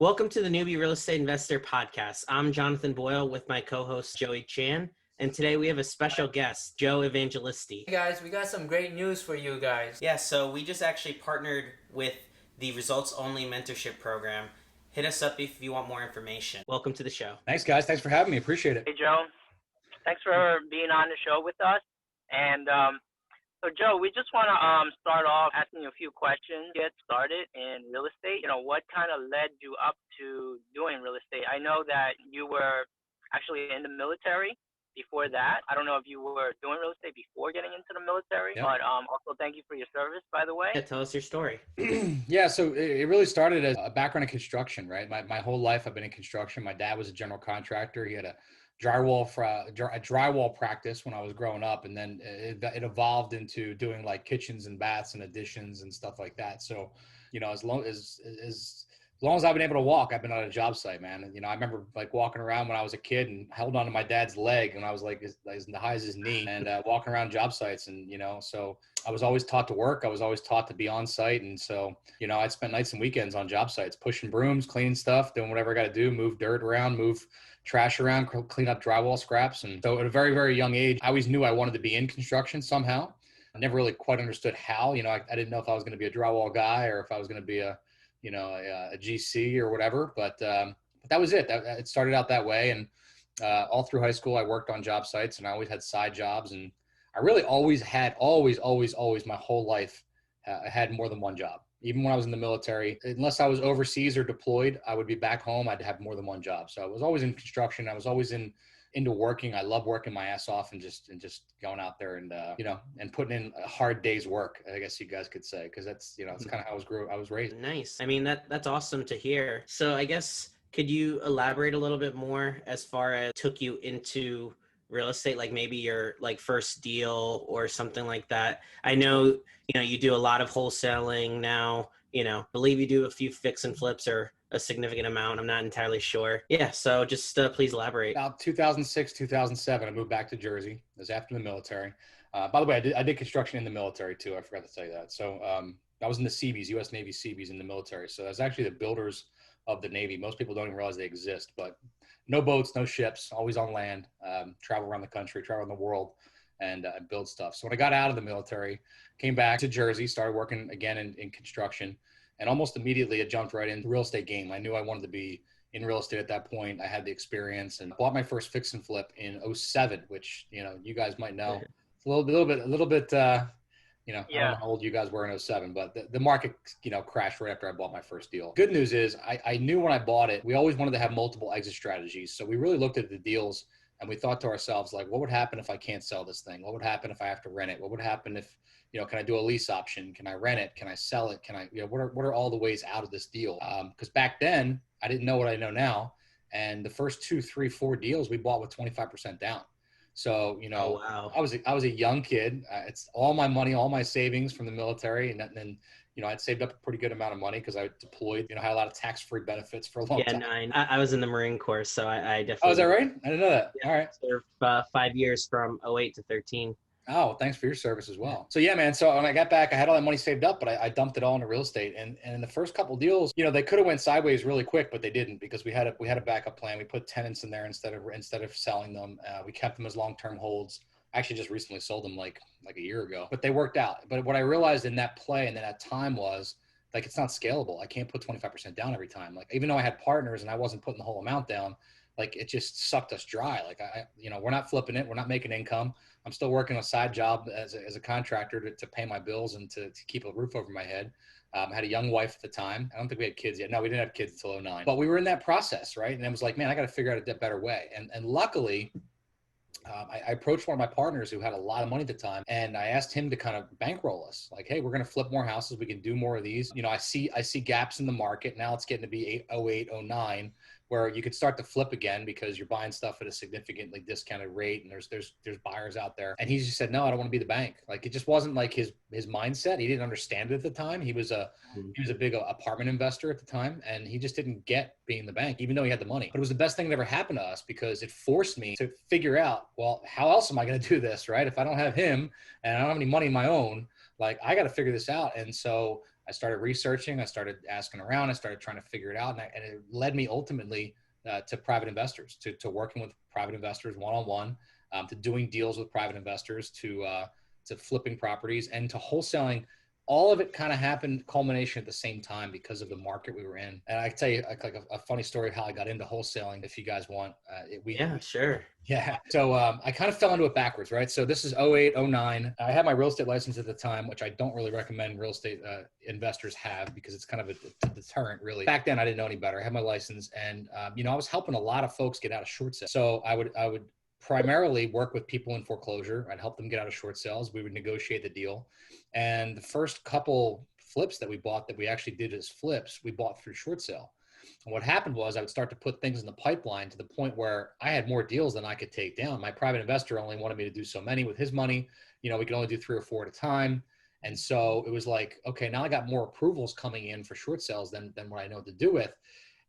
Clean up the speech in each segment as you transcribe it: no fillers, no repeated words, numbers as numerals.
Welcome to the Newbie Real Estate Investor Podcast. I'm Jonathan Boyle with my co-host Joey Chan, and today we have a special guest, Joe Evangelisti. Hey guys, we got some great news for you guys. Yeah, so we just actually partnered with the Results Only Mentorship Program. Hit us up if you want more information. Welcome to the show. Thanks, guys. Thanks for having me. Appreciate it. Hey, Joe. Thanks for being on the show with us. And so, Joe, we just want to start off asking you a few questions. Get started in real estate. What kind of led you up to doing real estate? I know that you were actually in the military before that. I don't know if you were doing real estate before getting into the military, but also thank you for your service, by the way. Yeah, tell us your story. Yeah, so it really started as a background in construction, right? My whole life I've been in construction. My dad was a general contractor. He had a drywall practice when I was growing up, and then it evolved into doing like kitchens and baths and additions and stuff like that. So, as long as I've been able to walk, I've been on a job site, man. And, I remember like walking around when I was a kid and held onto my dad's leg when I was like as high as his knee, and walking around job sites. And, so I was always taught to work. I was always taught to be on site. And so, I'd spend nights and weekends on job sites, pushing brooms, cleaning stuff, doing whatever I got to do, move dirt around, move trash around, clean up drywall scraps. And so at a very, very young age, I always knew I wanted to be in construction somehow. I never really quite understood how. I didn't know if I was going to be a drywall guy or if I was going to be a GC or whatever, but that was it. It started out that way. And all through high school, I worked on job sites and I always had side jobs. And I really always my whole life had more than one job. Even when I was in the military, unless I was overseas or deployed, I would be back home. I'd have more than one job. So I was always in construction. I was always into working. I love working my ass off and just going out there and and putting in a hard day's work, I guess you guys could say, because that's it's kind of how I was raised. Nice. I mean, that's awesome to hear. So I guess could you elaborate a little bit more as far as took you into real estate, like maybe your like first deal or something like that? I know you do a lot of wholesaling now. Believe you do a few fix and flips or a significant amount. I'm not entirely sure. Yeah, so just please elaborate. About 2006, 2007, I moved back to Jersey. It was after the military. By the way, I did construction in the military too. I forgot to tell you that. So I was in the Seabees, U.S. Navy Seabees in the military. So that's actually the builders of the Navy. Most people don't even realize they exist, but no boats, no ships, always on land, travel around the country, travel around the world, and build stuff. So when I got out of the military, came back to Jersey, started working again in construction, and almost immediately it jumped right into the real estate game. I knew I wanted to be in real estate at that point. I had the experience and bought my first fix and flip in 07, which, you guys might know. It's a little bit, I don't know how old you guys were in 07, but the market, crashed right after I bought my first deal. Good news is I knew when I bought it, we always wanted to have multiple exit strategies. So we really looked at the deals and we thought to ourselves, like, what would happen if I can't sell this thing? What would happen if I have to rent it? What would happen if, can I do a lease option? Can I rent it? Can I sell it? Can I, what are all the ways out of this deal? Because back then I didn't know what I know now. And the first 2, 3, 4 deals we bought with 25% down. So, Oh, wow. I was a young kid. It's all my money, all my savings from the military. And then, I'd saved up a pretty good amount of money because I deployed, had a lot of tax-free benefits for a long time. Yeah, I was in the Marine Corps, so I definitely. Oh, is that right? I didn't know that. Yeah, all right. Served 5 years from 08 to 13. Oh, thanks for your service as well. So yeah, man. So when I got back, I had all that money saved up, but I dumped it all into real estate. And in the first couple of deals, they could have went sideways really quick, but they didn't because we had a backup plan. We put tenants in there instead of selling them. We kept them as long-term holds. I actually just recently sold them like a year ago, but they worked out. But what I realized in that play and in that time was like, it's not scalable. I can't put 25% down every time. Like, even though I had partners and I wasn't putting the whole amount down, like it just sucked us dry. Like we're not flipping it. We're not making income. I'm still working a side job as a contractor to pay my bills and to keep a roof over my head. I had a young wife at the time. I don't think we had kids yet. No, we didn't have kids until 09, but we were in that process. Right. And I was like, man, I got to figure out a better way. And luckily, I approached one of my partners who had a lot of money at the time, and I asked him to kind of bankroll us. Like, hey, we're going to flip more houses. We can do more of these. I see gaps in the market. Now it's getting to be 08, 09, where you could start to flip again because you're buying stuff at a significantly discounted rate, and there's buyers out there. And he just said, no, I don't want to be the bank. Like, it just wasn't like his mindset. He didn't understand it at the time. He was a big apartment investor at the time, and he just didn't get being the bank, even though he had the money. But it was the best thing that ever happened to us because it forced me to figure out, well, how else am I going to do this, right? If I don't have him and I don't have any money of my own, like I got to figure this out. And so I started researching, I started asking around, I started trying to figure it out. And it led me ultimately to private investors, to working with private investors one-on-one, to doing deals with private investors, to flipping properties, and to wholesaling. All of it kind of happened culmination at the same time because of the market we were in. And I can tell you like a funny story of how I got into wholesaling if you guys want. Yeah, sure. Yeah. So I kind of fell into it backwards, right? So this is 08, 09. I had my real estate license at the time, which I don't really recommend real estate investors have because it's kind of a deterrent, really. Back then, I didn't know any better. I had my license, and I was helping a lot of folks get out of short sales. So I would primarily work with people in foreclosure. I'd help them get out of short sales. We would negotiate the deal. And the first couple flips that we bought that we actually did as flips, we bought through short sale. And what happened was I would start to put things in the pipeline to the point where I had more deals than I could take down. My private investor only wanted me to do so many with his money. We could only do 3 or 4 at a time. And so it was like, okay, now I got more approvals coming in for short sales than what I know what to do with.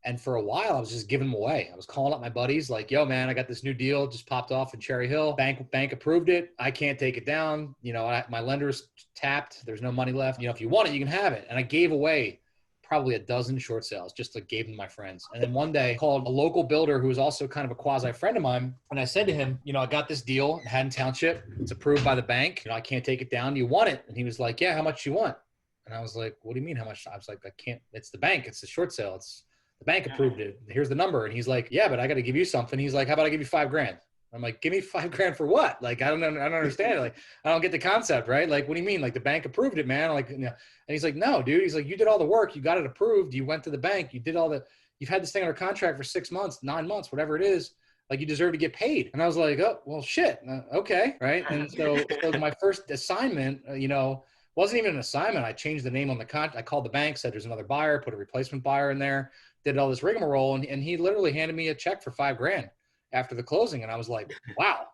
And for a while, I was just giving them away. I was calling up my buddies like, yo, man, I got this new deal, just popped off in Cherry Hill. Bank approved it. I can't take it down. My lender's tapped. There's no money left. If you want it, you can have it. And I gave away probably a dozen short sales, just like gave them to my friends. And then one day I called a local builder who was also kind of a quasi friend of mine. And I said to him, I got this deal in Haddon Township. It's approved by the bank. I can't take it down. Do you want it? And he was like, yeah, how much do you want? And I was like, what do you mean how much? I was like, I can't, it's the bank. It's the short sale. The bank approved it. Here's the number. And he's like, yeah, but I got to give you something. He's like, how about I give you $5,000? I'm like, give me $5,000 for what? Like, I don't understand it. Like, I don't get the concept, right? Like, what do you mean? Like, the bank approved it, man. Like, And he's like, no, dude. He's like, you did all the work. You got it approved. You went to the bank. You did you've had this thing under contract for 6 months, 9 months, whatever it is. Like, you deserve to get paid. And I was like, oh, well, shit. Okay. Right. And so my first assignment, wasn't even an assignment. I changed the name on the contract. I called the bank, said there's another buyer, put a replacement buyer in there, did all this rigmarole. And he literally handed me a check for $5,000 after the closing. And I was like, wow,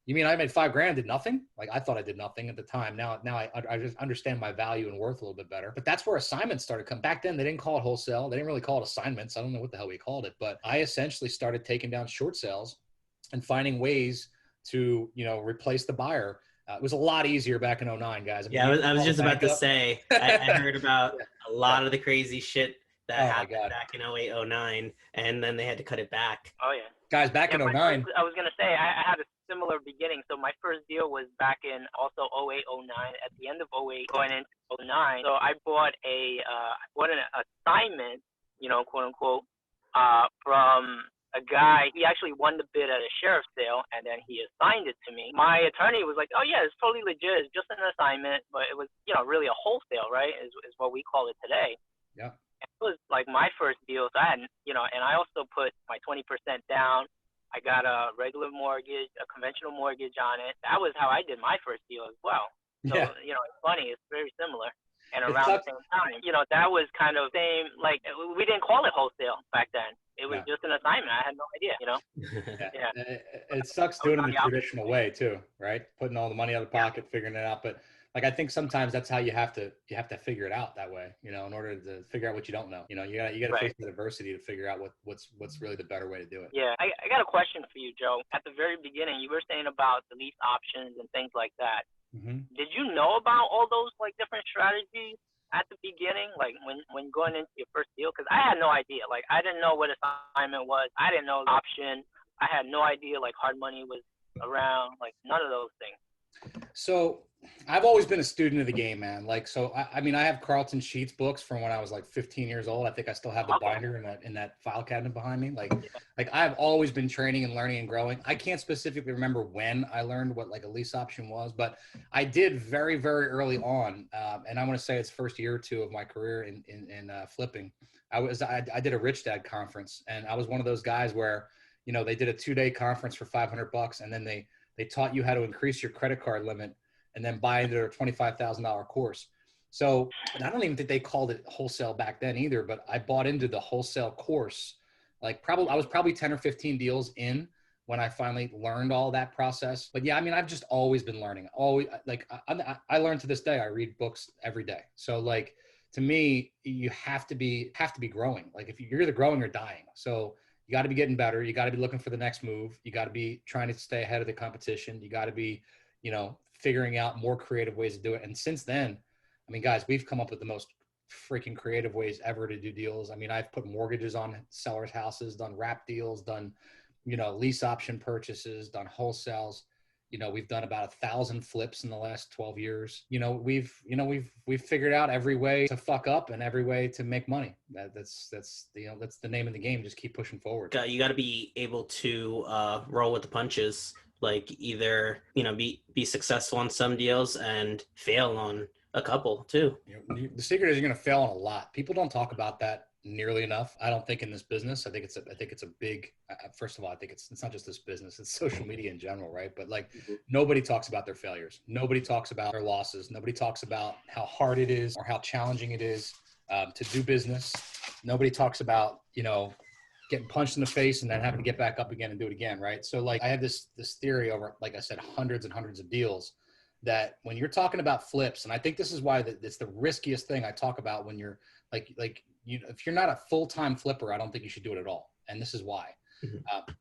you mean I made $5,000, did nothing? Like, I thought I did nothing at the time. Now I just understand my value and worth a little bit better. But that's where assignments started coming. Back then, they didn't call it wholesale. They didn't really call it assignments. I don't know what the hell we called it. But I essentially started taking down short sales and finding ways to, replace the buyer. It was a lot easier back in 09, guys. I was just about to say, I heard about a lot of the crazy shit that happened back in 08, 09, and then they had to cut it back. Oh, yeah. Guys, back in 09. I was going to say, I had a similar beginning. So my first deal was back in also 08, 09, at the end of 08, going into 09. So I bought an assignment, quote unquote, from a guy. He actually won the bid at a sheriff's sale, and then he assigned it to me. My attorney was like, oh, yeah, it's totally legit. It's just an assignment, but it was, really a wholesale, right, is what we call it today. Yeah. It was like my first deal. So I had, and I also put my 20% down. I got a regular mortgage, a conventional mortgage on it. That was how I did my first deal as well. So, it's funny. It's very similar. And around the same time, that was kind of same, like, we didn't call it wholesale back then. It was just an assignment. I had no idea, Yeah. It sucks doing it in a traditional way too, right? Putting all the money out of the pocket, figuring it out. But like, I think sometimes that's how you have to figure it out that way, in order to figure out what you don't know. You got to face the adversity to figure out what's really the better way to do it. Yeah. I got a question for you, Joe. At the very beginning, you were saying about the lease options and things like that. Mm-hmm. Did you know about all those like different strategies at the beginning, like when going into your first deal? Because I had no idea. Like, I didn't know what assignment was. I didn't know the option. I had no idea like hard money was around. Like, none of those things. So I've always been a student of the game, man. Like, so I mean, I have Carlton Sheets books from when I was like 15 years old. I think I still have the binder in that file cabinet behind me. Like I've always been training and learning and growing. I can't specifically remember when I learned what like a lease option was, but I did very, very early on. And I want to say it's first year or two of my career in flipping. I did a Rich Dad conference, and I was one of those guys where, they did a 2-day conference for $500, and then they taught you how to increase your credit card limit and then buy into a $25,000 course. So, and I don't even think they called it wholesale back then either, but I bought into the wholesale course. Like, I was probably 10 or 15 deals in when I finally learned all that process. But yeah, I mean, I've just always been learning. Always, like, I learn to this day. I read books every day. So like, to me, you have to be growing. Like, if you're either growing or dying. So you got to be getting better. You got to be looking for the next move. You got to be trying to stay ahead of the competition. You got to be, figuring out more creative ways to do it. And since then, I mean, guys, we've come up with the most freaking creative ways ever to do deals. I mean, I've put mortgages on sellers' houses, done wrap deals, done, lease option purchases, done wholesales. We've done about 1,000 flips in the last 12 years. We've figured out every way to fuck up and every way to make money. That's the name of the game. Just keep pushing forward. You got to be able to roll with the punches. Like either, be successful on some deals and fail on a couple too. The secret is you're going to fail on a lot. People don't talk about that nearly enough. I don't think in this business. I think it's a big. First of all, I think it's not just this business. It's social media in general, right? But nobody talks about their failures. Nobody talks about their losses. Nobody talks about how hard it is or how challenging it is to do business. Nobody talks about getting punched in the face and then having to get back up again and do it again, right? So I have this theory over, like I said, hundreds and hundreds of deals, that when you're talking about flips, and I think this is why it's the riskiest thing I talk about when you're if you're not a full-time flipper, I don't think you should do it at all. And this is why.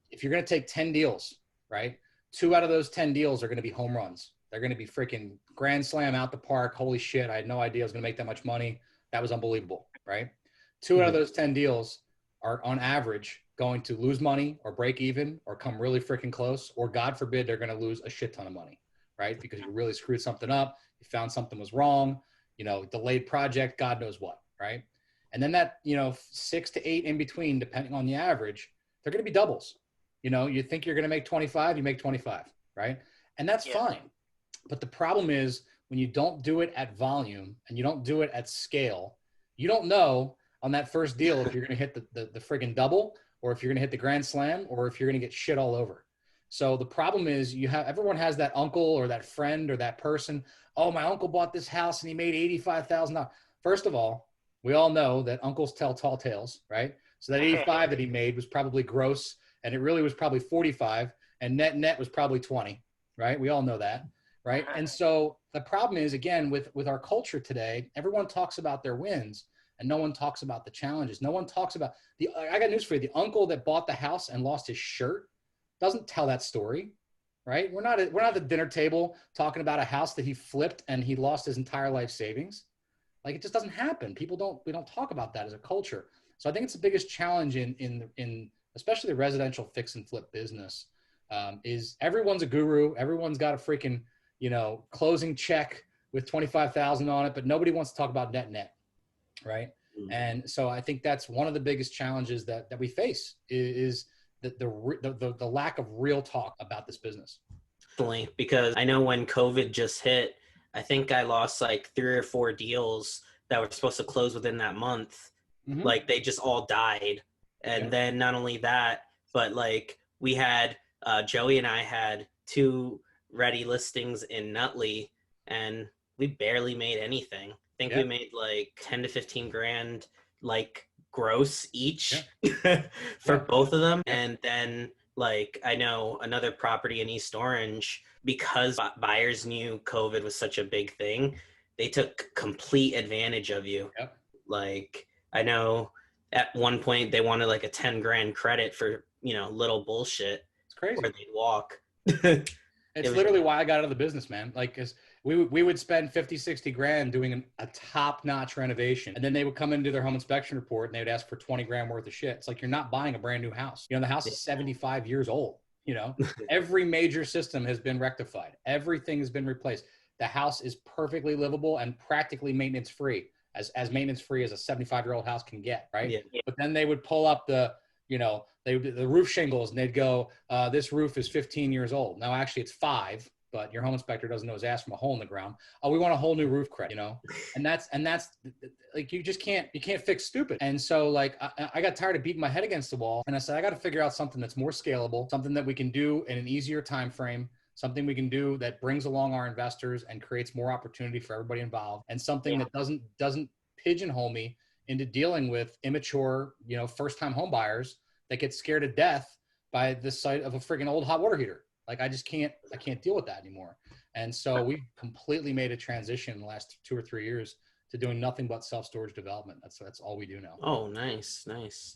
If you're going to take 10 deals, right? 2 out of those 10 deals are going to be home runs. They're going to be freaking grand slam out the park. Holy shit. I had no idea I was going to make that much money. That was unbelievable, right? 2 out of those 10 deals are on average going to lose money or break even or come really freaking close, or God forbid, they're going to lose a shit ton of money, right? Because you really screwed something up. You found something was wrong, delayed project, God knows what, right? And then that, 6 to 8 in between, depending on the average, they're going to be doubles. You think you're going to make 25, you make 25, right? And that's fine. But the problem is when you don't do it at volume and you don't do it at scale, you don't know on that first deal if you're going to hit the friggin' double, or if you're going to hit the grand slam, or if you're going to get shit all over. So the problem is everyone has that uncle or that friend or that person. Oh, my uncle bought this house and he made $85,000. First of all, we all know that uncles tell tall tales, right? So that 85 that he made was probably gross, and it really was probably 45, and net was probably 20, right? We all know that, right? And so the problem is, again, with our culture today, everyone talks about their wins, and no one talks about the challenges. No one talks about I got news for you. The uncle that bought the house and lost his shirt doesn't tell that story, right? We're not at the dinner table talking about a house that he flipped and he lost his entire life savings. It just doesn't happen. We don't talk about that as a culture. So I think it's the biggest challenge in especially the residential fix and flip business, is everyone's a guru. Everyone's got a freaking, closing check with 25,000 on it, but nobody wants to talk about net. Right. And so I think that's one of the biggest challenges that we face is the lack of real talk about this business. Definitely, because I know when COVID just hit, I think I lost 3 or 4 deals that were supposed to close within that month. They just all died. And then not only that, but we had, Joey and I had 2 ready listings in Nutley, and we barely made anything. I think we made 10 to 15 grand, gross each for both of them. And then I know another property in East Orange, because buyers knew COVID was such a big thing, they took complete advantage of you. I know at one point they wanted a 10 grand credit for, little bullshit. It's crazy. Where they'd walk. It's literally why I got out of the business, man. Cause we would spend 50, 60 grand doing a top-notch renovation. And then they would come into their home inspection report and they would ask for 20 grand worth of shit. It's you're not buying a brand new house. The house is 75 years old. Every major system has been rectified. Everything has been replaced. The house is perfectly livable and practically maintenance-free, as maintenance-free as a 75-year-old house can get, right? Yeah. But then they would pull up the roof shingles and they'd go, this roof is 15 years old. Now, actually, it's 5, but your home inspector doesn't know his ass from a hole in the ground. Oh, we want a whole new roof credit, and that's you just can't fix stupid. And so I got tired of beating my head against the wall, and I said, I got to figure out something that's more scalable, something that we can do in an easier time frame, something we can do that brings along our investors and creates more opportunity for everybody involved, and something that doesn't pigeonhole me into dealing with immature, first-time home buyers that get scared to death by the sight of a friggin' old hot water heater. I can't deal with that anymore. And so we've completely made a transition in the last 2 or 3 years to doing nothing but self-storage development. That's all we do now. Oh, nice.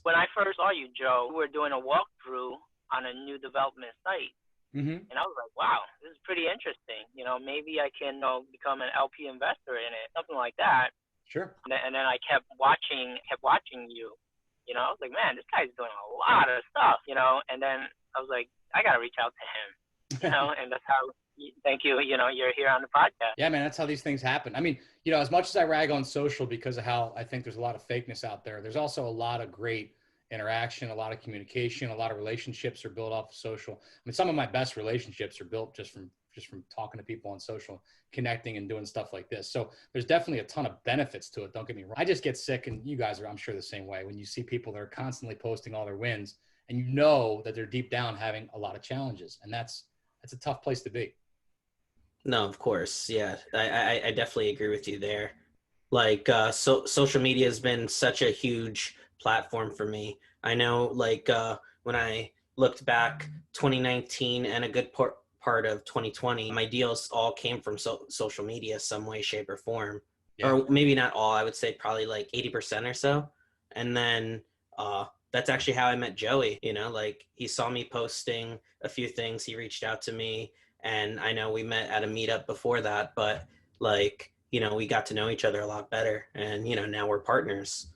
When I first saw you, Joe, we were doing a walkthrough on a new development site. And I was like, wow, this is pretty interesting. Maybe I can become an LP investor in it, something like that. Sure. And then I kept watching you. You know, I was like, man, this guy's doing a lot of stuff. You know, and then I was like, I gotta reach out to him. You know, and that's how. Thank you. You know, you're here on the podcast. Yeah, man, that's how these things happen. I mean, you know, as much as I rag on social because of how I think there's a lot of fakeness out there, there's also a lot of great interaction, a lot of communication, a lot of relationships are built off of social. I mean, some of my best relationships are built just from talking to people on social, connecting and doing stuff like this. So there's definitely a ton of benefits to it. Don't get me wrong. I just get sick, and you guys are, I'm sure, the same way, when you see people that are constantly posting all their wins and you know that they're deep down having a lot of challenges. And that's a tough place to be. No, of course. Yeah, I definitely agree with you there. Like, social media has been such a huge platform for me. I know, like, when I looked back 2019 and a good part of 2020, my deals all came from social media, some way, shape, or form. Yeah. Or maybe not all, I would say probably like 80% or so. And then that's actually how I met Joey. You know, like, he saw me posting a few things, he reached out to me. And I know we met at a meetup before that, but, like, you know, we got to know each other a lot better, and, you know, now we're partners.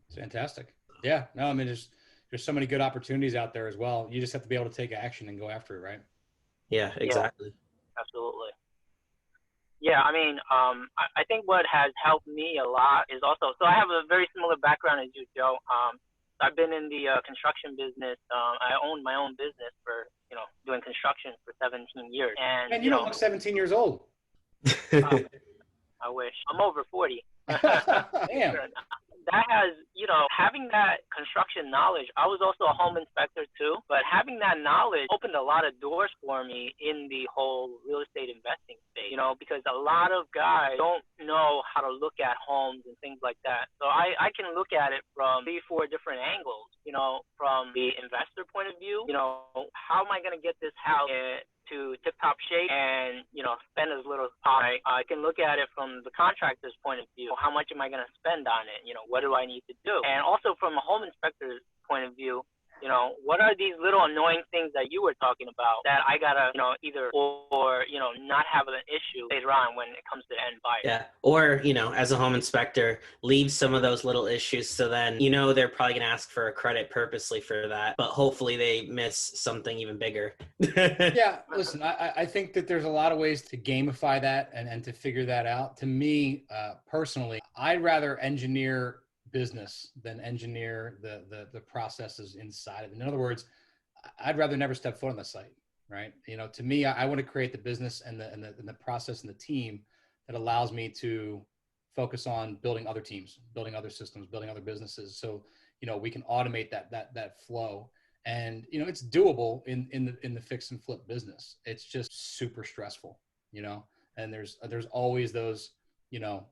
It's fantastic. Yeah, no, I mean, there's so many good opportunities out there as well. You just have to be able to take action and go after it, right? Yeah, exactly. Yeah, absolutely. Yeah, I mean, I think what has helped me a lot is also, so I have a very similar background as you, Joe. I've been in the construction business. I owned my own business for, you know, doing construction for 17 years. And you don't look 17 years old. I wish. I'm over 40. Damn. That has, you know, having that construction knowledge, I was also a home inspector too, but having that knowledge opened a lot of doors for me in the whole real estate investing space, you know, because a lot of guys don't know how to look at homes and things like that. So I can look at it from 3-4 different angles, you know, from the investor point of view, you know, how am I going to get this house to tip-top shape and, you know, spend as little as possible. I can look at it from the contractor's point of view. How much am I going to spend on it? You know, what do I need to do? And also from a home inspector's point of view, you know, what are these little annoying things that you were talking about that I gotta, you know, either or you know, not have an issue later on when it comes to the end buyer. Yeah, or, you know, as a home inspector, leave some of those little issues, so then, you know, they're probably gonna ask for a credit purposely for that, but hopefully they miss something even bigger. Yeah, listen, I think that there's a lot of ways to gamify that and to figure that out. To me, personally, I'd rather engineer business than engineer the processes inside of it. In other words, I'd rather never step foot on the site, right? You know, to me, I want to create the business and the process and the team that allows me to focus on building other teams, building other systems, building other businesses. So, you know, we can automate that flow. And, you know, it's doable in the fix and flip business. It's just super stressful, you know, and there's always those, you know,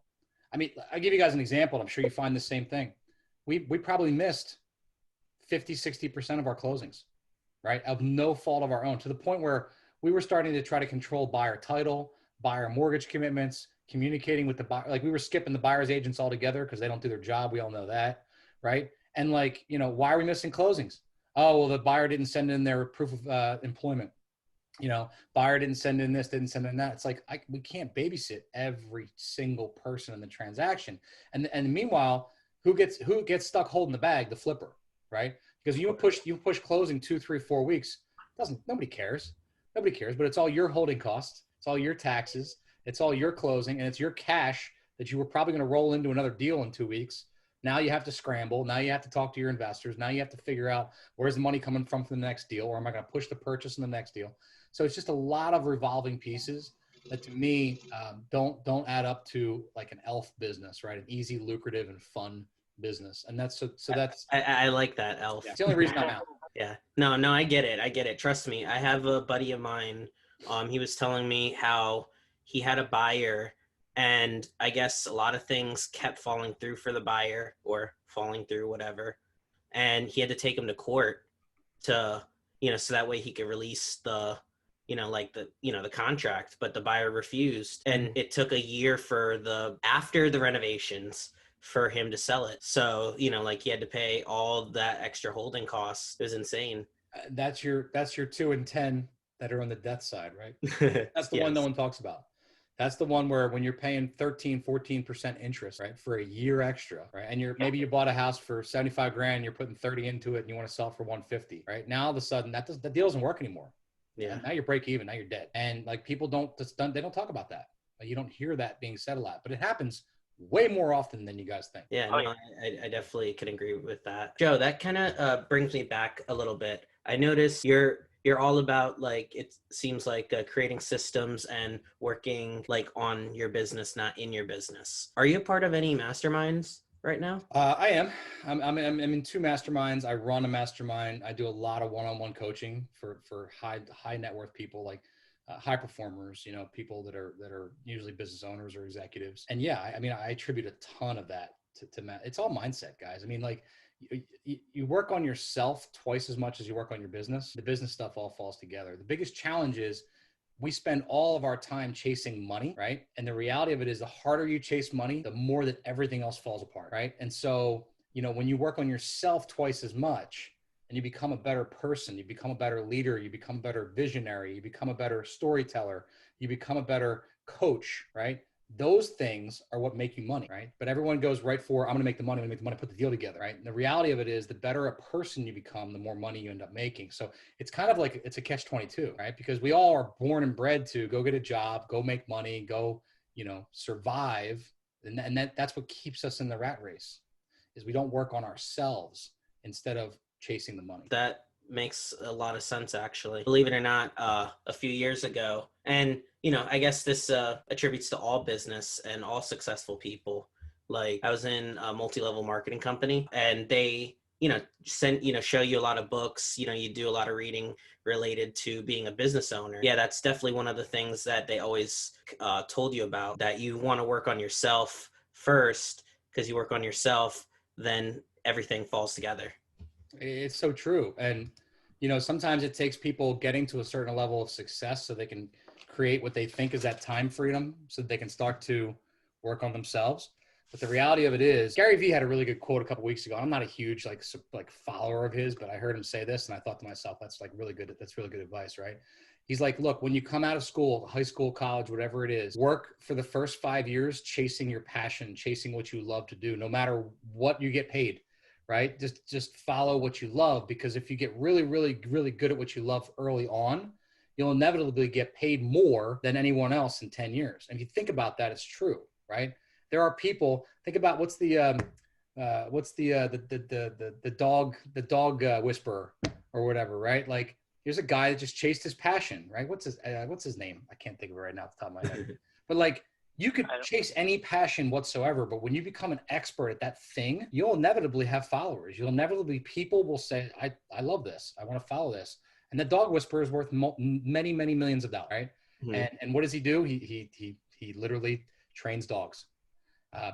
I mean, I'll give you guys an example. I'm sure you find the same thing. We probably missed 50, 60% of our closings, right? Of no fault of our own, to the point where we were starting to try to control buyer title, buyer mortgage commitments, communicating with the buyer. Like, we were skipping the buyer's agents altogether because they don't do their job. We all know that, right? And, like, you know, why are we missing closings? Oh, well, the buyer didn't send in their proof of employment. You know, buyer didn't send in this, didn't send in that. It's like, we can't babysit every single person in the transaction. And meanwhile, who gets stuck holding the bag? The flipper, right? Because you push closing 2, 3, 4 weeks. Nobody cares. Nobody cares. But it's all your holding costs. It's all your taxes. It's all your closing, and it's your cash that you were probably going to roll into another deal in 2 weeks. Now you have to scramble. Now you have to talk to your investors. Now you have to figure out, where's the money coming from for the next deal, or am I going to push the purchase in the next deal? So it's just a lot of revolving pieces that, to me, don't add up to like an elf business, right? An easy, lucrative, and fun business. And that's so that's I like that, elf. Yeah, it's the only reason I'm out. Yeah. No, I get it. Trust me. I have a buddy of mine. He was telling me how he had a buyer, and I guess a lot of things kept falling through for the buyer, or falling through, whatever. And he had to take him to court to, you know, so that way he could release the, you know, like the contract, but the buyer refused. And it took a year after the renovations for him to sell it. So, you know, like, he had to pay all that extra holding costs. It was insane. That's your 2 and 10 that are on the death side, right? That's the Yes. one no one talks about. That's the one where when you're paying 13, 14% interest, right, for a year extra, right? And maybe you bought a house for 75 grand, you're putting 30 into it and you want to sell for 150, right? Now all of a sudden that deal doesn't work anymore. Yeah. And now you're break even, now you're dead. And like people they don't talk about that. Like, you don't hear that being said a lot, but it happens way more often than you guys think. Yeah, no, I definitely can agree with that. Joe, that kind of brings me back a little bit. I noticed you're all about, like, it seems like creating systems and working like on your business, not in your business. Are you a part of any masterminds right now? I am. I'm in 2 masterminds. I run a mastermind. I do a lot of one-on-one coaching for high net worth people, like high performers, you know, people that are usually business owners or executives. And yeah, I mean, I attribute a ton of that to it's all mindset, guys. I mean, like, you work on yourself twice as much as you work on your business. The business stuff all falls together. The biggest challenge is we spend all of our time chasing money, right? And the reality of it is the harder you chase money, the more that everything else falls apart, right? And so, you know, when you work on yourself twice as much and you become a better person, you become a better leader, you become a better visionary, you become a better storyteller, you become a better coach, right? Those things are what make you money, right? But everyone goes right for, I'm going to make the money, put the deal together, right? And the reality of it is the better a person you become, the more money you end up making. So it's kind of like, it's a catch-22, right? Because we all are born and bred to go get a job, go make money, go, you know, survive. And that's what keeps us in the rat race, is we don't work on ourselves instead of chasing the money. That makes a lot of sense, actually. Believe it or not, a few years ago, and you know, I guess this attributes to all business and all successful people. Like, I was in a multi-level marketing company, and they, you know, show you a lot of books. You know, you do a lot of reading related to being a business owner. Yeah, that's definitely one of the things that they always told you about, that you want to work on yourself first, because you work on yourself, then everything falls together. It's so true. And, you know, sometimes it takes people getting to a certain level of success so they can create what they think is that time freedom, so that they can start to work on themselves. But the reality of it is, Gary Vee had a really good quote a couple of weeks ago. I'm not a huge like follower of his, but I heard him say this and I thought to myself, that's really good advice, right? He's like, look, when you come out of school, high school, college, whatever it is, work for the first 5 years chasing your passion, chasing what you love to do, no matter what you get paid. Right? Just follow what you love, because if you get really, really, really good at what you love early on, you'll inevitably get paid more than anyone else in 10 years. And if you think about that, it's true, right? There are people, think about what's the dog whisperer or whatever, right? Like, here's a guy that just chased his passion, right? What's his name? I can't think of it right now off the top of my head. But like, you could chase any passion whatsoever, but when you become an expert at that thing, you'll inevitably have followers. People will say, I love this. I want to follow this. And the dog whisperer is worth many, many millions of dollars, right? Mm-hmm. And what does he do? He literally trains dogs.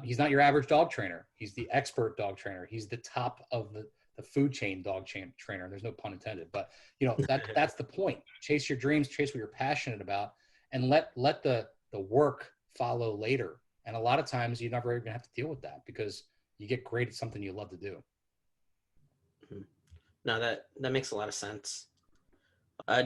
He's not your average dog trainer. He's the expert dog trainer. He's the top of the food chain dog trainer. There's no pun intended, but you know, that's the point. Chase your dreams, chase what you're passionate about, and let the work follow later. And a lot of times you never even have to deal with that because you get great at something you love to do. No, that makes a lot of sense.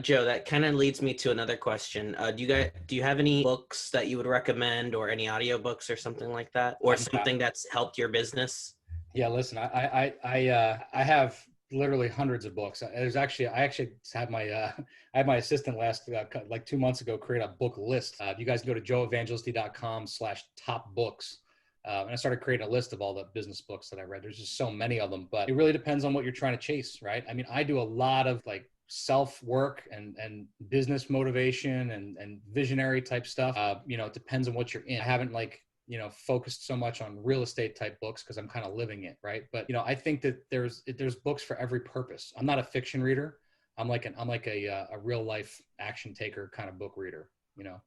Joe, that kind of leads me to another question. Do you have any books that you would recommend, or any audiobooks or something like that, or something that's helped your business? Yeah, listen, I have literally hundreds of books. I actually had my assistant like 2 months ago create a book list. You guys can go to joeevangelisti.com/top books. And I started creating a list of all the business books that I read. There's just so many of them, but it really depends on what you're trying to chase, right? I mean, I do a lot of like self-work and business motivation and visionary type stuff. You know, it depends on what you're in. I haven't focused so much on real estate type books because I'm kind of living it, right? But you know, I think that there's books for every purpose. I'm not a fiction reader. I'm like a real life action taker kind of book reader. You know,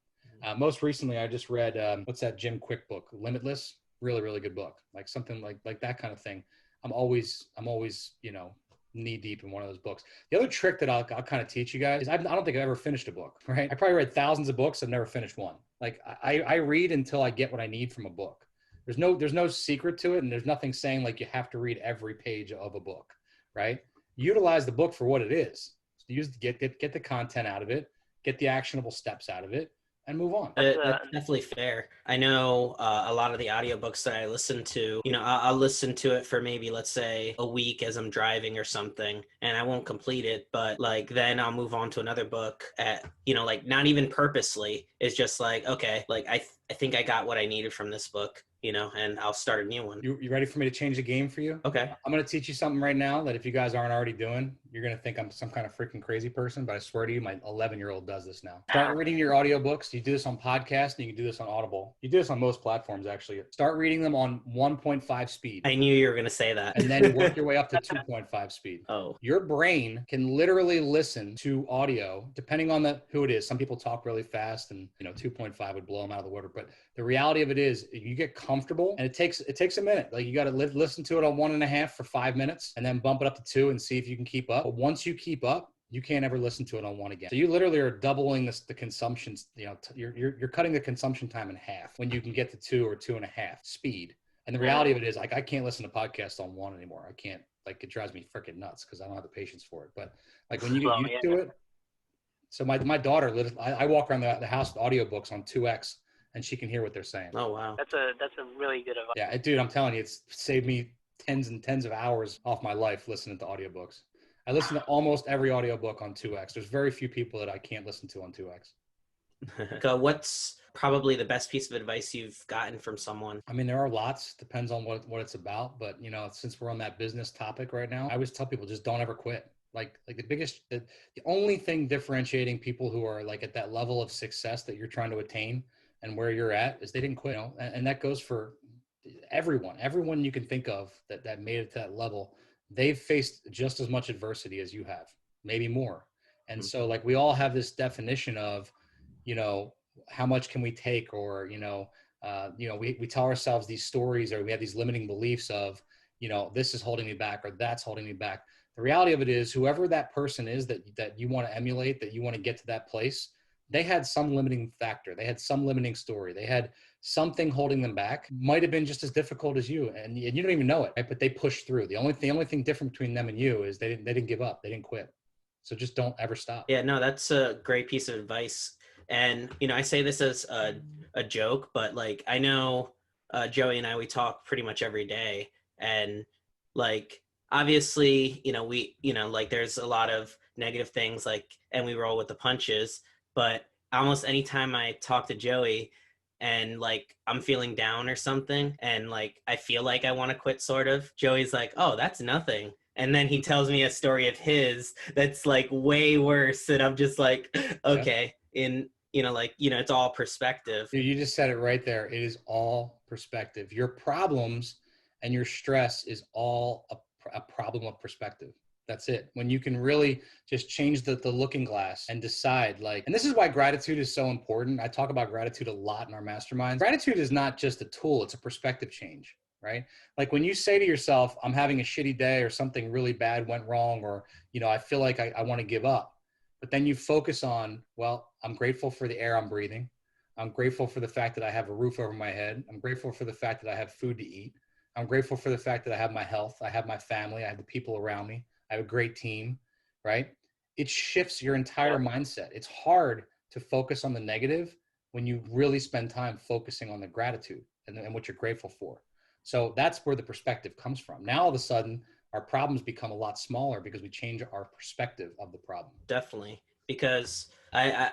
most recently I just read what's that Jim Quick book, Limitless? Really, really good book. Like something like that kind of thing. I'm always knee deep in one of those books. The other trick that I'll kind of teach you guys is I don't think I've ever finished a book, right? I probably read thousands of books. I've never finished one. Like I read until I get what I need from a book. There's no secret to it. And there's nothing saying like you have to read every page of a book, right? Utilize the book for what it is. Get the content out of it, get the actionable steps out of it, and move on. That's definitely fair. I know a lot of the audiobooks that I listen to, I'll listen to it for maybe, let's say, a week as I'm driving or something, and I won't complete it, but like then I'll move on to another book at, like not even purposely. It's just like, okay, like I think I got what I needed from this book, and I'll start a new one. You ready for me to change the game for you? Okay. I'm going to teach you something right now that if you guys aren't already doing, you're going to think I'm some kind of freaking crazy person, but I swear to you, my 11-year-old does this now. Start reading your audiobooks. You do this on podcast and you can do this on Audible. You do this on most platforms, actually. Start reading them on 1.5 speed. I knew you were going to say that. And then work your way up to 2.5 speed. Oh. Your brain can literally listen to audio, depending on who it is. Some people talk really fast and, 2.5 would blow them out of the water. But the reality of it is you get comfortable and it takes a minute. Like you got to listen to it on 1.5 for 5 minutes and then bump it up to 2 and see if you can keep up. But once you keep up, you can't ever listen to it on 1 again. So you literally are doubling the consumption. You're cutting the consumption time in half when you can get to 2 or 2.5 speed. And the reality of it is, like, I can't listen to podcasts on 1 anymore. I can't. Like, it drives me freaking nuts because I don't have the patience for it. But like when you get used to it. So my daughter, I walk around the house with audiobooks on 2x, and she can hear what they're saying. Oh wow, that's a really good advice. Yeah, dude, I'm telling you, it's saved me tens and tens of hours off my life listening to audiobooks. I listen to almost every audiobook on 2x. There's very few people that I can't listen to on 2x. What's probably the best piece of advice you've gotten from someone? I mean, there are lots. Depends on what it's about. But, since we're on that business topic right now, I always tell people just don't ever quit. Like the only thing differentiating people who are like at that level of success that you're trying to attain and where you're at is they didn't quit. And that goes for everyone you can think of that made it to that level. They've faced just as much adversity as you have, maybe more. And so like we all have this definition of, how much can we take, or, we tell ourselves these stories, or we have these limiting beliefs of, this is holding me back or that's holding me back. The reality of it is whoever that person is that you want to emulate, that you want to get to that place, they had some limiting factor. They had some limiting story. They had something holding them back. Might have been just as difficult as you, and you don't even know it, right? But they pushed through. The only thing different between them and you is they didn't give up. They didn't quit. So just don't ever stop. Yeah, no, that's a great piece of advice. And, I say this as a joke, but like, I know Joey and I, we talk pretty much every day. And like, obviously, like there's a lot of negative things, like, and we roll with the punches, but almost anytime I talk to Joey and like I'm feeling down or something, and like I feel like I want to quit sort of, Joey's like, oh, that's nothing. And then he tells me a story of his that's like way worse. And I'm just like, okay. Yeah. It's all perspective. Dude, you just said it right there. It is all perspective. Your problems and your stress is all a problem of perspective. That's it. When you can really just change the looking glass and decide, like, and this is why gratitude is so important. I talk about gratitude a lot in our masterminds. Gratitude is not just a tool. It's a perspective change, right? Like when you say to yourself, I'm having a shitty day, or something really bad went wrong, or, I feel like I want to give up. But then you focus on, well, I'm grateful for the air I'm breathing. I'm grateful for the fact that I have a roof over my head. I'm grateful for the fact that I have food to eat. I'm grateful for the fact that I have my health. I have my family. I have the people around me. I have a great team, right? It shifts your entire mindset. It's hard to focus on the negative when you really spend time focusing on the gratitude and what you're grateful for. So that's where the perspective comes from. Now, all of a sudden, our problems become a lot smaller because we change our perspective of the problem. Definitely. Because I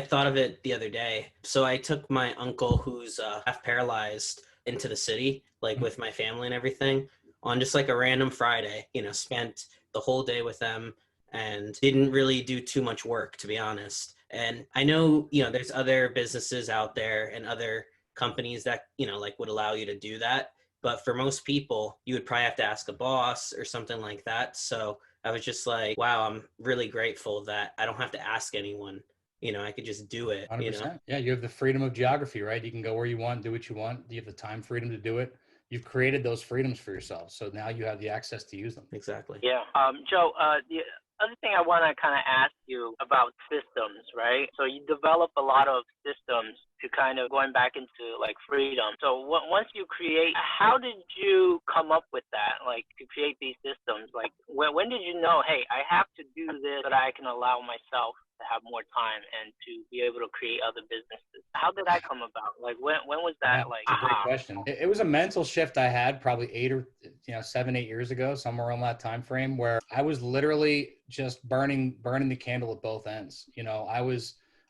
thought of it the other day. So I took my uncle, who's half paralyzed, into the city, like with my family and everything, on just like a random Friday, spent the whole day with them and didn't really do too much work, to be honest. And I know, there's other businesses out there and other companies that, like would allow you to do that. But for most people, you would probably have to ask a boss or something like that. So I was just like, wow, I'm really grateful that I don't have to ask anyone. I could just do it. 100%. Yeah, you have the freedom of geography, right? You can go where you want, do what you want. You have the time freedom to do it. You've created those freedoms for yourself. So now you have the access to use them. Exactly. Yeah. Joe, the other thing I want to kind of ask you about systems, right? So you develop a lot of systems to kind of going back into like freedom. So once you create, how did you come up with that? Like to create these systems? Like when did you know, hey, I have to do this so that I can allow myself to have more time and to be able to create other businesses? How did that come about? Like when was that? Like That's a great question. It was a mental shift I had probably 7, 8 years ago, somewhere around that time frame, where I was literally just burning the candle at both ends.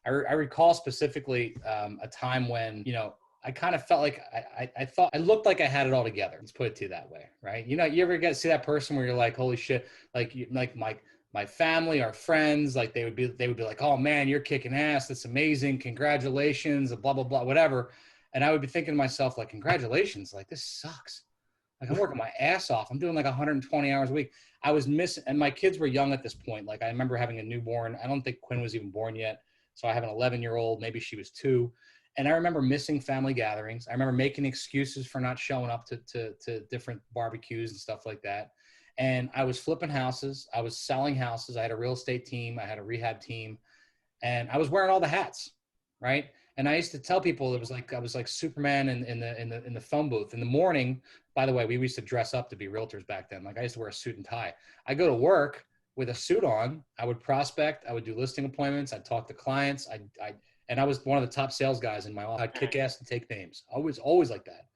I recall specifically a time when, I kind of felt like I thought I looked like I had it all together. Let's put it to you that way, right? You ever get to see that person where you're like, holy shit, like my family, our friends, like they would be like, oh man, you're kicking ass. That's amazing. Congratulations, blah, blah, blah, whatever. And I would be thinking to myself, like, congratulations, like this sucks. Like I'm working my ass off. I'm doing like 120 hours a week. I was missing, and my kids were young at this point. Like I remember having a newborn. I don't think Quinn was even born yet. So I have an 11-year-old, maybe she was 2. And I remember missing family gatherings. I remember making excuses for not showing up to different barbecues and stuff like that. And I was flipping houses. I was selling houses. I had a real estate team. I had a rehab team. And I was wearing all the hats, right? And I used to tell people it was like I was like Superman in the phone booth. In the morning, by the way, we used to dress up to be realtors back then. Like I used to wear a suit and tie. I go to work with a suit on. I would prospect. I would do listing appointments. I'd talk to clients. And I was one of the top sales guys in my office. I'd kick ass and take names. Always like that,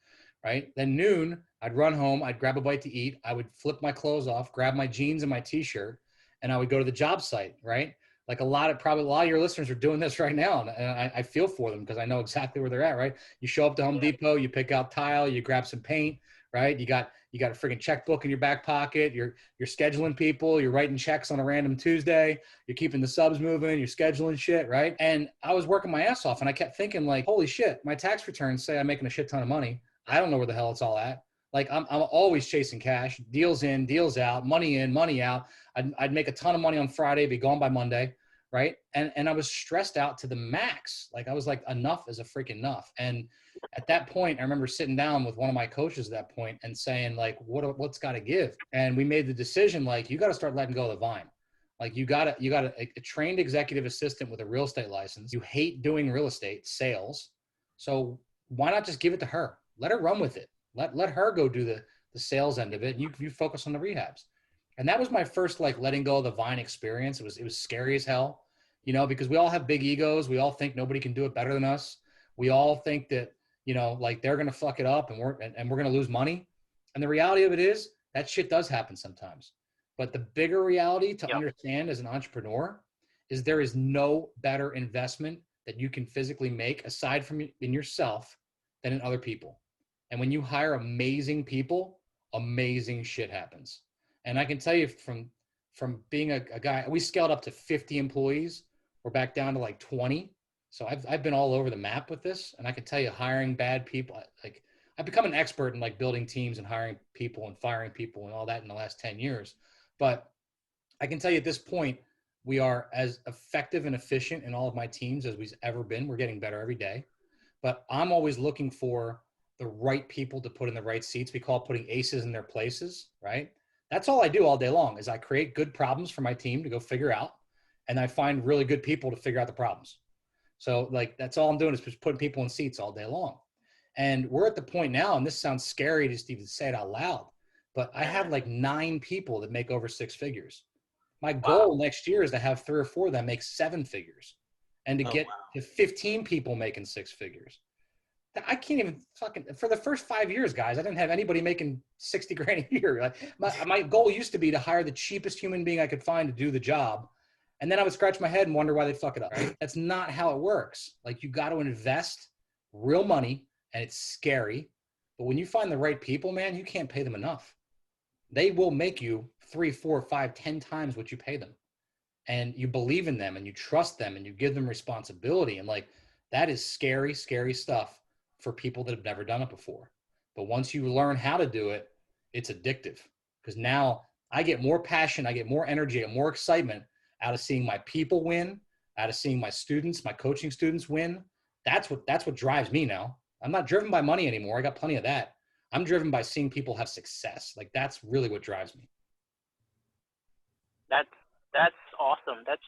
right? Then noon, I'd run home. I'd grab a bite to eat. I would flip my clothes off, grab my jeans and my t-shirt, and I would go to the job site, right? Like probably a lot of your listeners are doing this right now. And I feel for them because I know exactly where they're at, right? You show up to Home Depot, you pick out tile, you grab some paint, right? You got a freaking checkbook in your back pocket. You're scheduling people. You're writing checks on a random Tuesday. You're keeping the subs moving. You're scheduling shit, right? And I was working my ass off, and I kept thinking, like, holy shit, my tax returns say I'm making a shit ton of money. I don't know where the hell it's all at. Like I'm always chasing cash, deals in, deals out, money in, money out. I'd make a ton of money on Friday, be gone by Monday, right? And I was stressed out to the max. Like I was like, enough is a freaking enough. And at that point, I remember sitting down with one of my coaches at that point and saying, like, what's got to give? And we made the decision, like, you got to start letting go of the vine. Like you got a trained executive assistant with a real estate license. You hate doing real estate sales. So why not just give it to her? Let her run with it. Let her go do the sales end of it. And you focus on the rehabs. And that was my first, like, letting go of the vine experience. It was scary as hell, because we all have big egos. We all think nobody can do it better than us. We all think that, like they're going to fuck it up and we're going to lose money. And the reality of it is that shit does happen sometimes. But the bigger reality to understand as an entrepreneur is there is no better investment that you can physically make aside from in yourself than in other people. And when you hire amazing people, amazing shit happens. And I can tell you from being a guy, we scaled up to 50 employees. We're back down to like 20. So I've been all over the map with this, and I can tell you, hiring bad people, like I've become an expert in like building teams and hiring people and firing people and all that in the last 10 years. But I can tell you at this point, we are as effective and efficient in all of my teams as we've ever been. We're getting better every day, but I'm always looking for the right people to put in the right seats. We call it putting aces in their places, right? That's all I do all day long is I create good problems for my team to go figure out, and I find really good people to figure out the problems. So like, that's all I'm doing is just putting people in seats all day long. And we're at the point now, and this sounds scary just to even say it out loud, but I have like 9 people that make over 6 figures. My goal next year is to have 3 or 4 that make 7 figures and to get to 15 people making 6 figures. I can't even for the first 5 years, guys, I didn't have anybody making 60 grand a year. Like my goal used to be to hire the cheapest human being I could find to do the job. And then I would scratch my head and wonder why they'd fuck it up. Right? That's not how it works. Like you got to invest real money, and it's scary. But when you find the right people, man, you can't pay them enough. They will make you 3, 4, 5, 10 times what you pay them. And you believe in them and you trust them and you give them responsibility. And like, that is scary, scary stuff for people that have never done it before. But once you learn how to do it, it's addictive, because now I get more passion, I get more energy, I get more excitement out of seeing my people win, out of seeing my students, my coaching students win. That's what drives me now. I'm not driven by money anymore. I got plenty of that. I'm driven by seeing people have success. Like that's really what drives me. That's awesome. awesome. That's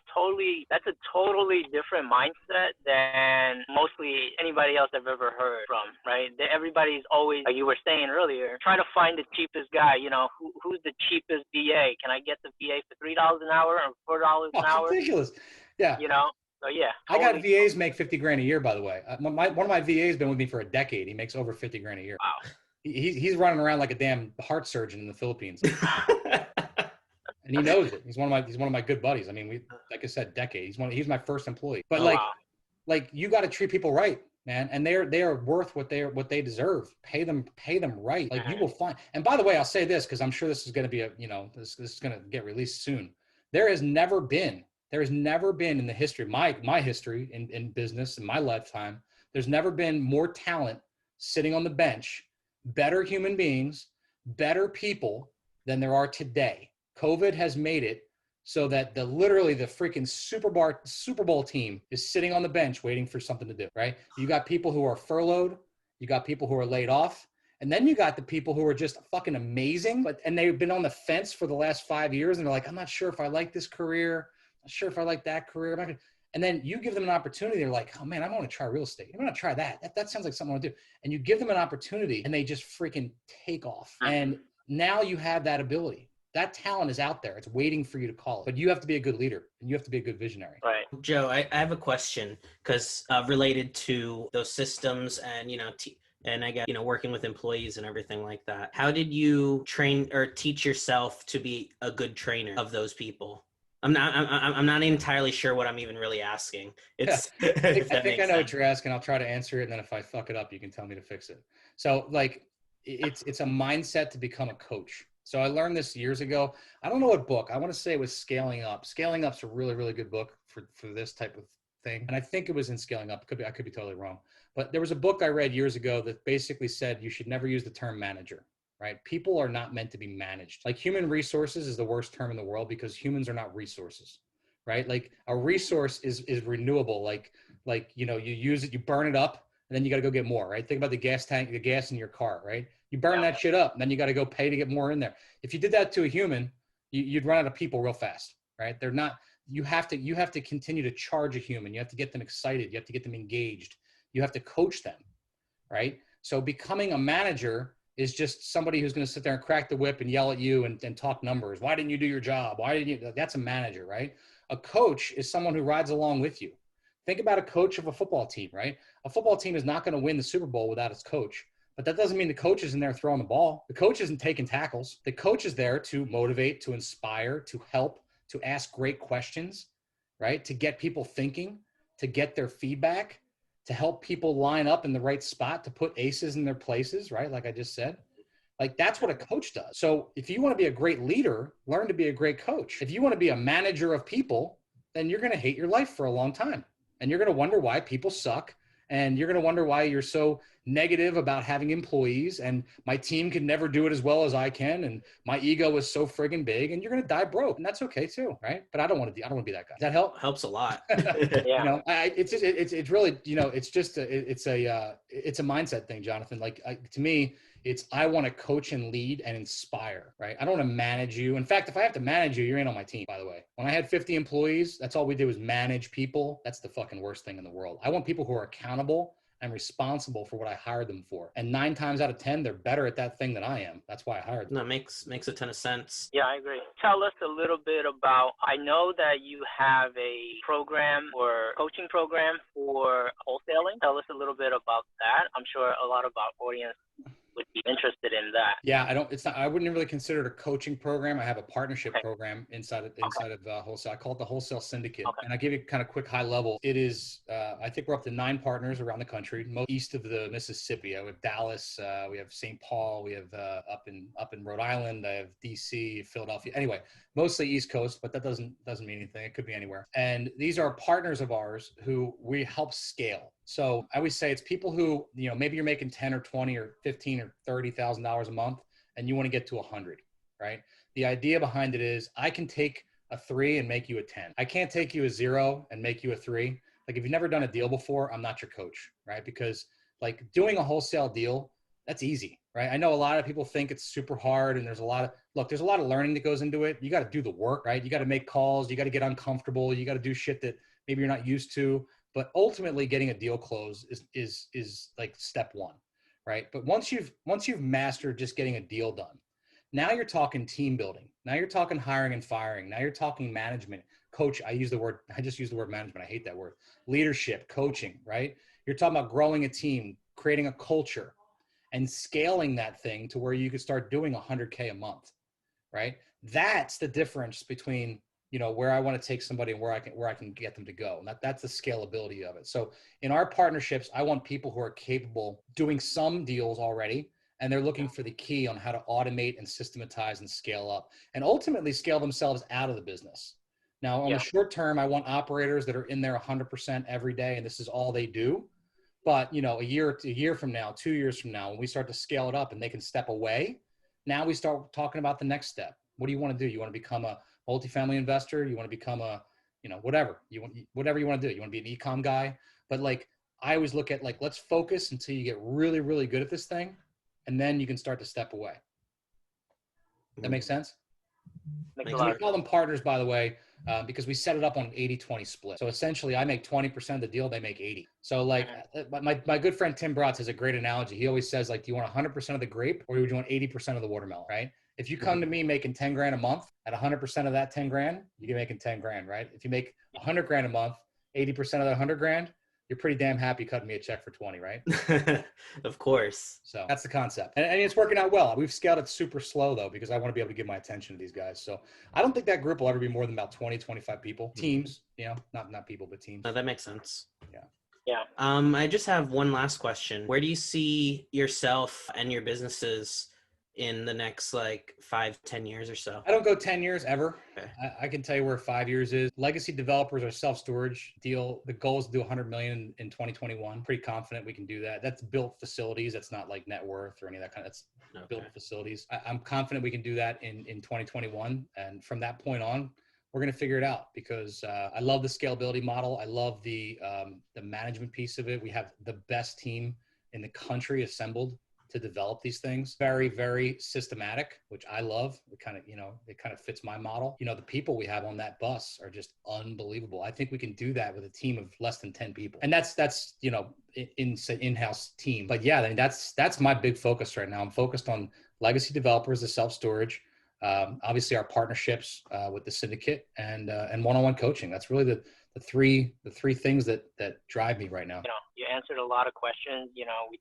a totally different mindset than mostly anybody else I've ever heard from, right? Everybody's always, like you were saying earlier, try to find the cheapest guy. You know, who's the cheapest VA? Can I get the VA for $3 an hour or $4 an hour? Ridiculous. Yeah. You know? So yeah. I got VAs make 50 grand a year, by the way. One of my VAs been with me for a decade. He makes over 50 grand a year. Wow. He's running around like a damn heart surgeon in the Philippines. And he knows it. He's one of my good buddies. I mean, we, like I said, decade. He's my first employee. But like you got to treat people right, man. And they are worth what they deserve. Pay them right. Like you will find. And by the way, I'll say this because I'm sure this is going to be this is going to get released soon. There has never been in the history, my history in business in my lifetime, there's never been more talent sitting on the bench, better human beings, better people than there are today. COVID has made it so that literally the freaking Super Bowl team is sitting on the bench waiting for something to do, right? You got people who are furloughed, you got people who are laid off, and then you got the people who are just fucking amazing, and they've been on the fence for the last 5 years, and they're like, I'm not sure if I like this career. Not sure if I like that career. And then you give them an opportunity. They're like, oh man, I want to try real estate. I want to try that. That sounds like something I want to do. And you give them an opportunity and they just freaking take off. And now you have that ability. That talent is out there. It's waiting for you to call it. But you have to be a good leader and you have to be a good visionary. Right. Joe, I have a question because related to those systems and, and I guess, working with employees and everything like that. How did you train or teach yourself to be a good trainer of those people? I'm not entirely sure what I'm even really asking. It's I think I know what you're asking. I'll try to answer it, and then if I fuck it up, you can tell me to fix it. So like it's a mindset to become a coach. So I learned this years ago. I don't know what book. I want to say it was Scaling Up. Scaling Up's a really, really good book for this type of thing. And I think it was in Scaling Up. I could be totally wrong. But there was a book I read years ago that basically said you should never use the term manager. Right? People are not meant to be managed. Like human resources is the worst term in the world because humans are not resources, right? Like a resource is renewable. Like, you use it, you burn it up, and then you got to go get more, right? Think about the gas tank, the gas in your car, right? You burn that shit up, and then you got to go pay to get more in there. If you did that to a human, you'd run out of people real fast, right? They're not, you have to continue to charge a human. You have to get them excited. You have to get them engaged. You have to coach them, right? So becoming a manager is just somebody who's going to sit there and crack the whip and yell at you and talk numbers. Why didn't you do your job? That's a manager, right? A coach is someone who rides along with you. Think about a coach of a football team, right? A football team is not going to win the Super Bowl without its coach, but that doesn't mean the coach isn't there throwing the ball. The coach isn't taking tackles. The coach is there to motivate, to inspire, to help, to ask great questions, right? To get people thinking, to get their feedback, to help people line up in the right spot, to put aces in their places, right? Like I just said, like that's what a coach does. So if you want to be a great leader, learn to be a great coach. If you want to be a manager of people, then you're going to hate your life for a long time. And you're going to wonder why people suck. And you're going to wonder why you're so negative about having employees and my team can never do it as well as I can. And my ego is so friggin' big and you're going to die broke. And that's okay too. Right. But I don't want to be that guy. Does that help? Helps a lot. Yeah. It's really, it's a mindset thing, Jonathan. Like to me, I want to coach and lead and inspire, right? I don't want to manage you. In fact, if I have to manage you, you're in on my team, by the way. When I had 50 employees, that's all we did was manage people. That's the fucking worst thing in the world. I want people who are accountable and responsible for what I hired them for. And 9 times out of 10, they're better at that thing than I am. That's why I hired them. No, makes a ton of sense. Yeah, I agree. Tell us a little bit about, I know that you have a program or coaching program for wholesaling. Tell us a little bit about that. I'm sure a lot of our audience would be interested in that. Yeah, I wouldn't really consider it a coaching program. I have a partnership program inside of Wholesale. I call it the Wholesale Syndicate. And I give you kind of quick high level. It is, I think we're up to 9 partners around the country, most east of the Mississippi. We have Dallas, we have St. Paul, we have up in Rhode Island, I have DC, Philadelphia. Anyway, mostly East Coast, but that doesn't mean anything. It could be anywhere. And these are partners of ours who we help scale. So I always say it's people who, maybe you're making 10 or 20 or 15 or $30,000 a month and you want to get to 100, right? The idea behind it is I can take a 3 and make you a 10. I can't take you a 0 and make you a 3. Like if you've never done a deal before, I'm not your coach, right? Because like doing a wholesale deal, that's easy, right? I know a lot of people think it's super hard and there's a lot of learning that goes into it. You got to do the work, right? You got to make calls. You got to get uncomfortable. You got to do shit that maybe you're not used to, but ultimately getting a deal closed is like step one, right? But once you've mastered just getting a deal done, now you're talking team building. Now you're talking hiring and firing. Now you're talking management, coach. I just use the word management. I hate that word. Leadership, coaching, right? You're talking about growing a team, creating a culture, and scaling that thing to where you could start doing $100K a month, right? That's the difference between, where I want to take somebody and where I can get them to go. And that's the scalability of it. So in our partnerships, I want people who are capable doing some deals already, and they're looking for the key on how to automate and systematize and scale up and ultimately scale themselves out of the business. Now, on the short term, I want operators that are in there 100% every day, and this is all they do. But, a year from now, 2 years from now, when we start to scale it up and they can step away, now we start talking about the next step. What do you want to do? You want to become a multifamily investor? You want to become whatever you want to do. You want to be an e-com guy? But I always look at let's focus until you get really, really good at this thing. And then you can start to step away. That makes sense? Makes And a lot we of call them partners, by the way, because we set it up on an 80-20 split. So essentially I make 20% of the deal, they make 80. So my good friend Tim Bratz has a great analogy. He always says, do you want 100% of the grape or would you want 80% of the watermelon, right? If you come to me making 10 grand a month, at 100% of that 10 grand, you're making 10 grand, right? If you make 100 grand a month, 80% of that 100 grand, you're pretty damn happy cutting me a check for 20, right? Of course. So that's the concept. And it's working out well. We've scaled it super slow though, because I want to be able to give my attention to these guys. So I don't think that group will ever be more than about 20, 25 people. Teams, not people, but teams. No, that makes sense. Yeah. I just have one last question. Where do you see yourself and your businesses in the next 5-10 years or so? I don't go 10 years ever. Okay. I can tell you where 5 years is. Legacy developers or self-storage deal. The goal is to do 100 million in 2021. Pretty confident we can do that. That's built facilities. That's not like net worth or any of that kind of, that's built facilities. I'm confident we can do that in 2021. And from that point on, we're going to figure it out because I love the scalability model. I love the management piece of it. We have the best team in the country assembled to develop these things. Very, very systematic, which I love. It kind of fits my model. The people we have on that bus are just unbelievable. I think we can do that with a team of less than 10 people. And that's in-house team. But yeah, I mean, that's my big focus right now. I'm focused on legacy developers, the self-storage, obviously our partnerships with the syndicate and one-on-one coaching. That's really the three things that drive me right now. You answered a lot of questions. We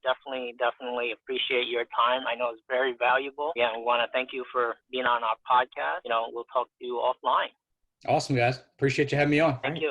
definitely appreciate your time. I know it's very valuable. Yeah, we want to thank you for being on our podcast. We'll talk to you offline. Awesome, guys. Appreciate you having me on. Thank you.